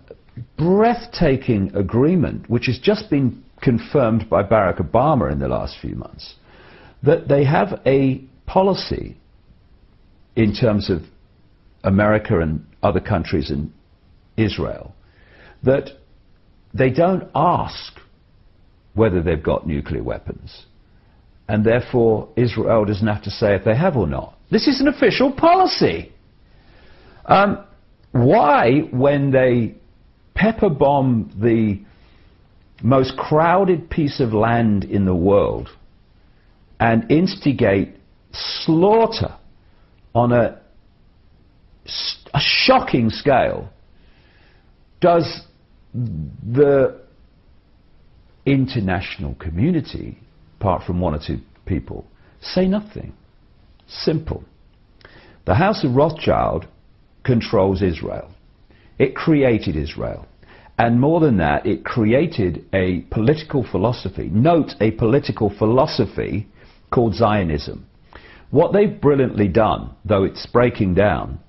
breathtaking agreement, which has just been confirmed by Barack Obama in the last few months, that they have a policy in terms of America and other countries and Israel, that they don't ask whether they've got nuclear weapons, and therefore Israel doesn't have to say if they have or not. This is an official policy. Why, when they pepper bomb the most crowded piece of land in the world and instigate slaughter on a shocking scale, does the international community, apart from one or two people, say nothing? Simple. The House of Rothschild controls Israel. It created Israel. And more than that, it created a political philosophy. Note, a political philosophy called Zionism. What they've brilliantly done, though it's breaking down,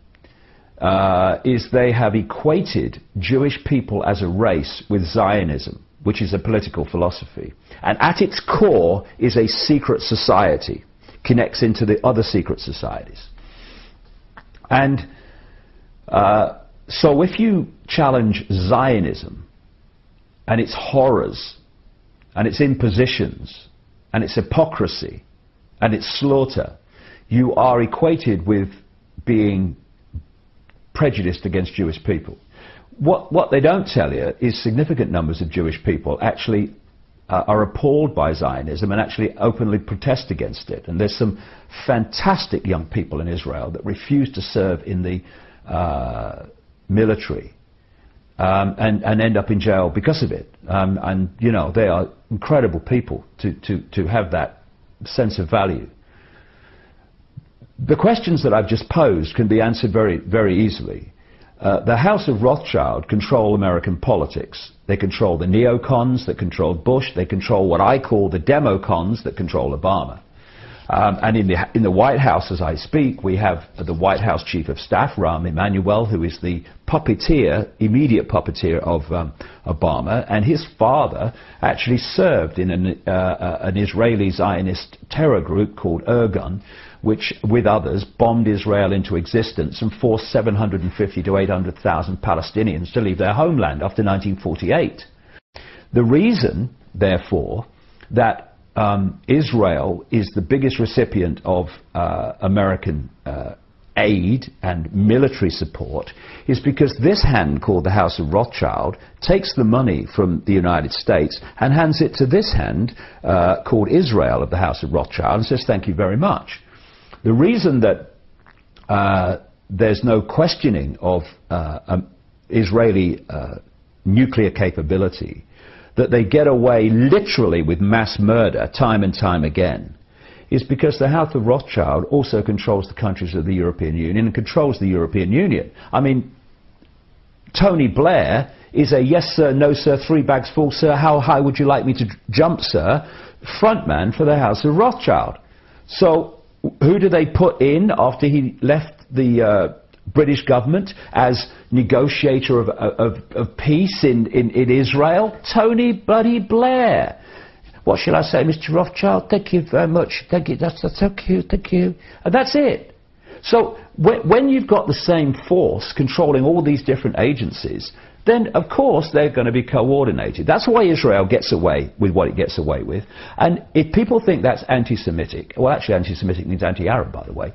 is they have equated Jewish people as a race with Zionism, which is a political philosophy. And at its core is a secret society, connects into the other secret societies. And so if you challenge Zionism and its horrors and its impositions and its hypocrisy and its slaughter, you are equated with being prejudiced against Jewish people. What they don't tell you is significant numbers of Jewish people actually are appalled by Zionism and actually openly protest against it. And there's some fantastic young people in Israel that refuse to serve in the military and end up in jail because of it. And, you know, they are incredible people to have that sense of value. The questions that I've just posed can be answered very, very easily. The House of Rothschild control American politics. They control the neocons that controlled Bush. They control what I call the democons that control Obama. And in the White House, as I speak, we have the White House Chief of Staff, Rahm Emanuel, who is the puppeteer, immediate puppeteer of Obama, and his father actually served in an Israeli Zionist terror group called Irgun, which, with others, bombed Israel into existence and forced 750 to 800,000 Palestinians to leave their homeland after 1948. The reason, therefore, that Israel is the biggest recipient of American aid and military support is because this hand, called the House of Rothschild, takes the money from the United States and hands it to this hand, called Israel of the House of Rothschild, and says, thank you very much. The reason that there's no questioning of Israeli nuclear capability, that they get away literally with mass murder time and time again, is because the House of Rothschild also controls the countries of the European Union and controls the European Union. I mean, Tony Blair is a yes sir, no sir, 3 bags full sir, how high would you like me to jump sir, frontman for the House of Rothschild. So who do they put in after he left the British government as negotiator of peace in Israel? Tony bloody Blair. What shall I say, Mr. Rothschild? Thank you very much. Thank you. That's so cute. Thank you. And that's it. So when you've got the same force controlling all these different agencies, then of course they're going to be coordinated. That's why Israel gets away with what it gets away with. And if people think that's anti-Semitic, well actually anti-Semitic means anti-Arab, by the way,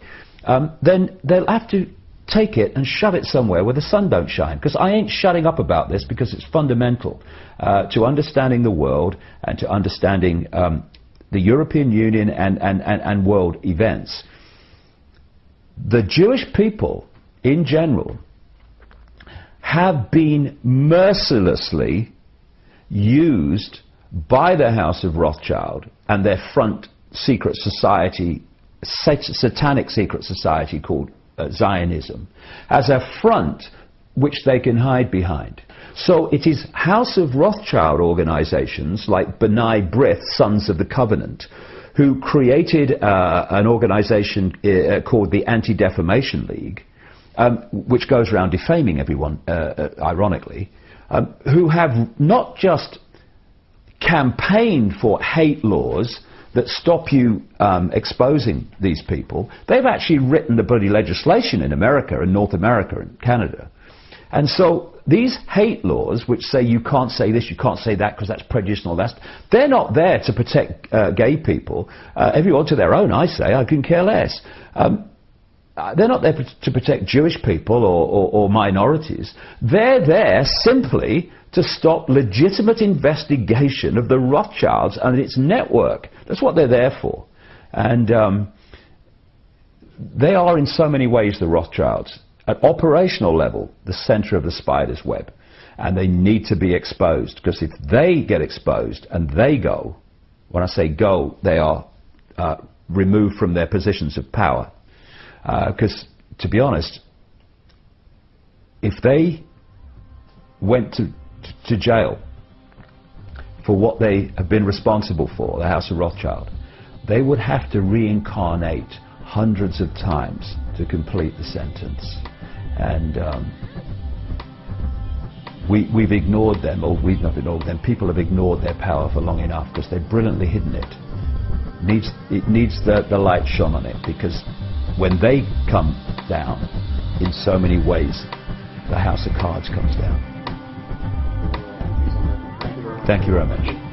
then they'll have to take it and shove it somewhere where the sun don't shine. Because I ain't shutting up about this, because it's fundamental to understanding the world and to understanding the European Union and world events. The Jewish people in general have been mercilessly used by the House of Rothschild and their front secret society, satanic secret society called Zionism, as a front which they can hide behind. So it is House of Rothschild organizations like B'nai B'rith, Sons of the Covenant, who created an organization called the Anti-Defamation League, which goes around defaming everyone, ironically, who have not just campaigned for hate laws that stop you exposing these people, they've actually written the bloody legislation in America and North America and Canada. And so these hate laws, which say you can't say this, you can't say that because that's prejudice and all that, they're not there to protect gay people. Everyone to their own, I say, I can care less. They're not there to protect Jewish people or minorities. They're there simply to stop legitimate investigation of the Rothschilds and its network. That's what they're there for. And they are in so many ways the Rothschilds. At operational level, the center of the spider's web. And they need to be exposed, because if they get exposed and they go, when I say go, they are removed from their positions of power. Because, to be honest, if they went to jail for what they have been responsible for, the House of Rothschild, they would have to reincarnate hundreds of times to complete the sentence. And we've ignored them, or we've not ignored them, people have ignored their power for long enough because they've brilliantly hidden it. It needs the light shone on it, because when they come down, in so many ways, the house of cards comes down. Thank you very much.